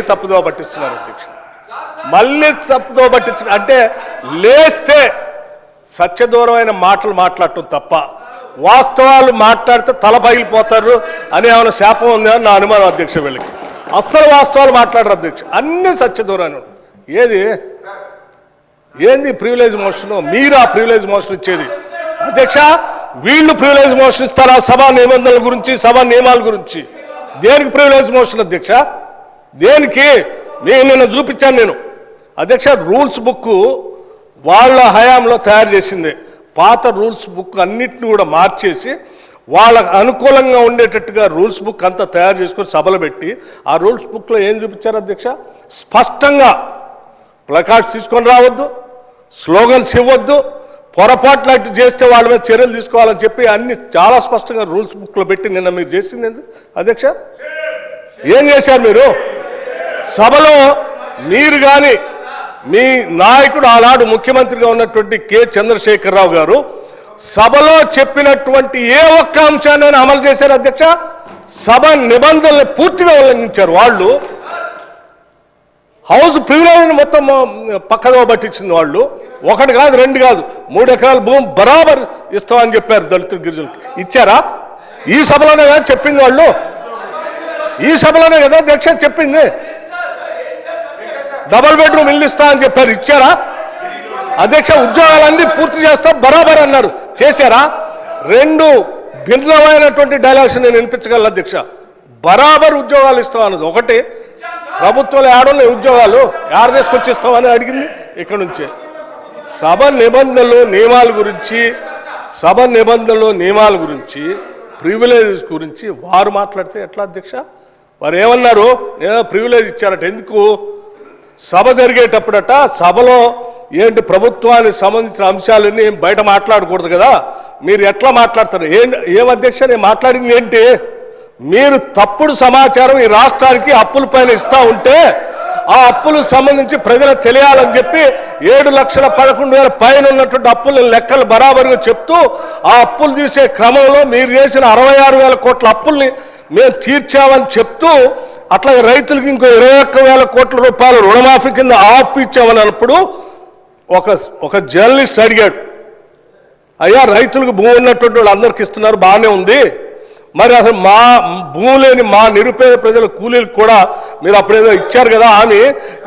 తప్పుదో పట్టిస్తున్నారు అధ్యక్ష, మళ్ళీ తప్పుదో పట్టించిన అంటే లేస్తే సత్యదూరమైన మాటలు మాట్లాడటం తప్ప వాస్తవాలు మాట్లాడితే తల పగిలిపోతారు అని ఏమైనా శాపం ఉందని నా అనుమానం అధ్యక్ష. వీళ్ళకి అస్సలు వాస్తవాలు మాట్లాడరు అధ్యక్ష, అన్ని సత్యదూరాన్ని. ఏంది ప్రివిలేజ్ మోషన్? మీరు ఆ ప్రివిలేజ్ మోషన్ ఇచ్చేది అధ్యక్ష. వీళ్ళు ప్రివిలేజ్ మోషన్ ఇస్తారా సభా నిబంధనల గురించి, సభా నియమాల గురించి? దేనికి ప్రివిలేజ్ మోషన్ అధ్యక్ష? దేనికి? నేను నిన్న చూపించాను నేను అధ్యక్ష. రూల్స్ బుక్ వాళ్ళ హయాంలో తయారు చేసింది. పాత రూల్స్ బుక్ అన్నిటిని కూడా మార్చేసి వాళ్ళకు అనుకూలంగా ఉండేటట్టుగా రూల్స్ బుక్ అంతా తయారు చేసుకొని సభలు పెట్టి ఆ రూల్స్ బుక్లో ఏం చూపించారు అధ్యక్ష? స్పష్టంగా ప్లకార్డ్స్ తీసుకొని రావద్దు, స్లోగన్స్ ఇవ్వద్దు, పొరపాట్లు అట్టు చేస్తే వాళ్ళ మీద చర్యలు తీసుకోవాలని చెప్పి అన్ని చాలా స్పష్టంగా రూల్స్ బుక్లో పెట్టి నిన్న మీరు చేసింది ఏంది అధ్యక్ష? ఏం చేశారు మీరు? సభలో మీరు కానీ మీ నాయకుడు ఆనాడు ముఖ్యమంత్రిగా ఉన్నటువంటి కె చంద్రశేఖరరావు గారు సభలో చెప్పినటువంటి ఏ ఒక్క అంశాన్ని అమలు చేశారు అధ్యక్ష? సభ నిబంధనలు పూర్తిగా ఉల్లంఘించారు వాళ్ళు. హౌస్ ప్రివిలేజ్ని మొత్తం పక్కదో పట్టించింది వాళ్ళు. ఒకటి కాదు, రెండు కాదు, 3 ఎకరాల భూమి బరాబర్ ఇస్తామని చెప్పారు దళితులు, గిరిజనులకు. ఇచ్చారా? ఈ సభలోనే కదా చెప్పింది వాళ్ళు, ఈ సభలోనే కదా అధ్యక్ష చెప్పింది. డబుల్ బెడ్రూమ్ ఇల్లు ఇస్తా అని చెప్పారు, ఇచ్చారా అధ్యక్ష? ఉద్యోగాలన్నీ పూర్తి చేస్తాం బరాబర్ అన్నారు, చేశారా? 2 భిన్నమైనటువంటి డైలాగ్స్ నేను వినిపించగలను అధ్యక్ష. బరాబర్ ఉద్యోగాలు ఇస్తాం అన్నది ఒకటి, ప్రభుత్వంలో ఏడున్నాయి ఉద్యోగాలు, ఎవరు తీసుకొచ్చిస్తామని అడిగింది ఇక్కడ నుంచే. సభ నిబంధనలు నియమాల గురించి, సభ నిబంధనలు నియమాల గురించి, ప్రివిలేజెస్ గురించి వారు మాట్లాడితే ఎట్లా అధ్యక్ష? వారు ఏమన్నారు? నేను ప్రివిలేజ్ ఇచ్చారట. ఎందుకు? సభ జరిగేటప్పుడట సభలో ఏంటి ప్రభుత్వానికి సంబంధించిన అంశాలన్నీ బయట మాట్లాడకూడదు కదా, మీరు ఎట్లా మాట్లాడతారు? ఏం అధ్యక్ష నేను మాట్లాడింది ఏంటి? మీరు తప్పుడు సమాచారం ఈ రాష్ట్రానికి అప్పుల పైన ఇస్తా ఉంటే ఆ అప్పులకు సంబంధించి ప్రజలకు తెలియాలని చెప్పి 7,11,000 పైన ఉన్నటువంటి అప్పుల లెక్కలు బరాబరుగా చెప్తూ ఆ అప్పులు తీసే క్రమంలో మీరు చేసిన 66,000 కోట్ల అప్పుల్ని మేము తీర్చామని చెప్తూ, అట్లాగే రైతులకి ఇంకో 21,000 కోట్ల రూపాయలు రుణమాఫీ కింద ఆపు ఇచ్చామని అన్నప్పుడు ఒక జర్నలిస్ట్ అడిగాడు, అయ్యా రైతులకు భూమి ఉన్నటువంటి వాళ్ళు అందరికి ఇస్తున్నారు బాగానే ఉంది, మరి అసలు మా భూమి లేని మా నిరుపేద ప్రజల కూలీలకు కూడా మీరు అప్పుడేదో ఇచ్చారు కదా అని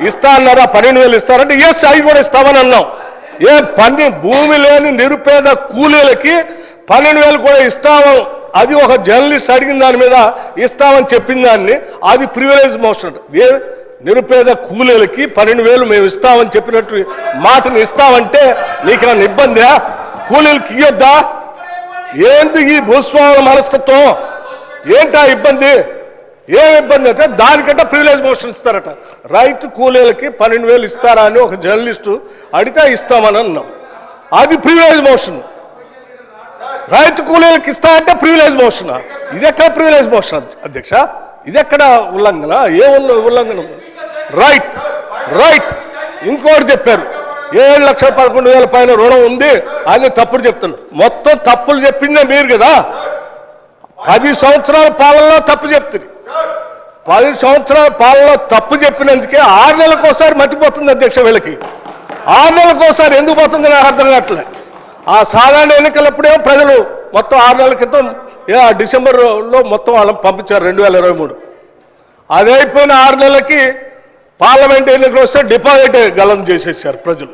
ఇస్తా అన్నారా? 12,000 ఇస్తారంటే ఎస్ అవి కూడా ఇస్తామని అన్నాం. భూమి లేని నిరుపేద కూలీలకి 12,000 కూడా ఇస్తాము, అది ఒక జర్నలిస్ట్ అడిగిన దాని మీద ఇస్తామని చెప్పిన దాన్ని అది ప్రివిలేజ్ మోషన్. నిరుపేద కూలీలకి 12,000 మేము ఇస్తామని చెప్పినట్టు మాటను ఇస్తామంటే నీకేమైనా ఇబ్బందా? కూలీలకి ఇవ్వద్దా? ఏంది ఈ భూస్వాముల మనస్తత్వం? ఏంటా ఇబ్బంది? ఏం ఇబ్బంది అంటే దానికంటే ప్రివిలేజ్ మోషన్ ఇస్తారట. రైతు కూలీలకి 12,000 ఇస్తారా అని ఒక జర్నలిస్టు అడిగితే ఇస్తామని అన్నాం, అది ప్రివిలేజ్ మోషన్. రైతు కూలీలకు ఇస్తా అంటే ప్రివిలేజ్ మోషన్. ఇది ఎక్కడ ప్రివిలేజ్ మోషన్ అధ్యక్ష? ఇది ఎక్కడ ఉల్లంఘన? ఏ ఉల్లంఘన? Right right. ఇంకోటి చెప్పారు, 7,11,000 పైన రుణం ఉంది అని తప్పుడు చెప్తున్నారు. మొత్తం తప్పులు చెప్పిందే మీరు కదా. 10 సంవత్సరాల పాలనలో తప్పు చెప్తుంది. 10 సంవత్సరాల పాలనలో తప్పు చెప్పినందుకే 6 నెలలకోసారి మర్చిపోతుంది అధ్యక్ష. వీళ్ళకి 6 నెలలకోసారి ఎందుకు పోతుంది నాకు అర్థం కావట్లే. ఆ సాధారణ ఎన్నికలప్పుడేమో ప్రజలు మొత్తం 6 నెలల క్రితం డిసెంబర్లో మొత్తం వాళ్ళని పంపించారు 2023. అది అయిపోయిన 6 నెలలకి పార్లమెంట్ ఎన్నికలు వస్తే డిపాజిట్ గలం చేసేసారు ప్రజలు.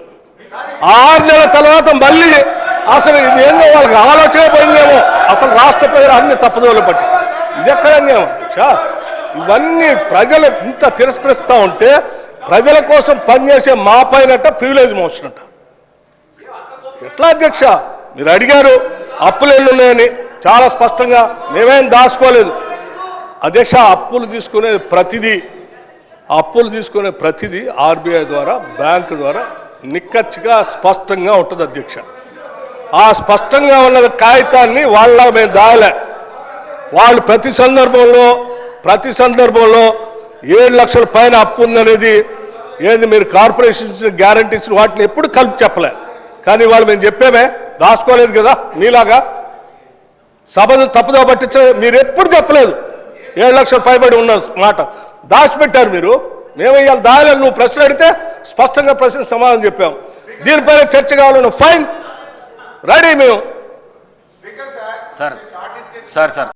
6 నెలల తర్వాత మళ్ళీ అసలు ఇది ఏందో వాళ్ళకి ఆలోచన పోయిందేమో, అసలు రాష్ట్ర ప్రజలు అన్ని తప్పుదోలు పట్టిస్తారు. ఇది ఎక్కడ అన్యాయం అధ్యక్ష? ఇవన్నీ ప్రజలు ఇంత తిరస్కరిస్తూ ఉంటే ప్రజల కోసం పనిచేసే మా పైనట ప్రివిలేజ్ మోషన్ అంట. ఎట్లా అధ్యక్ష? మీరు అడిగారు అప్పులు ఎన్ని ఉన్నాయని, చాలా స్పష్టంగా మేమేం దాచుకోలేదు అధ్యక్ష. అప్పులు తీసుకునే ప్రతిదీ ఆర్బీఐ ద్వారా, బ్యాంకు ద్వారా నిక్కచ్చిగా స్పష్టంగా ఉంటుంది అధ్యక్ష. ఆ స్పష్టంగా ఉన్న కాగితాన్ని వాళ్ళ మేము దాయలే. వాళ్ళు ప్రతి సందర్భంలో 7 లక్షల పైన అప్పు ఉందనేది ఏది మీరు కార్పొరేషన్ గ్యారంటీస్ వాటిని ఎప్పుడు కలిపి చెప్పలే. కానీ వాళ్ళు మేము చెప్పేమే, దాచుకోలేదు కదా మీలాగా. సభను తప్పుదో పట్టించ మీరు ఎప్పుడు చెప్పలేదు. 7 లక్షల పైబడి ఉన్న మాట దాచిపెట్టారు మీరు. మేము ఇవాళ దాయాలని నువ్వు ప్రశ్న అడిగితే స్పష్టంగా ప్రశ్న సమాధానం చెప్పాం. దీనిపైన చర్చ కావాలన్న ఫైన్ రెడీ మేము. Sir sir sir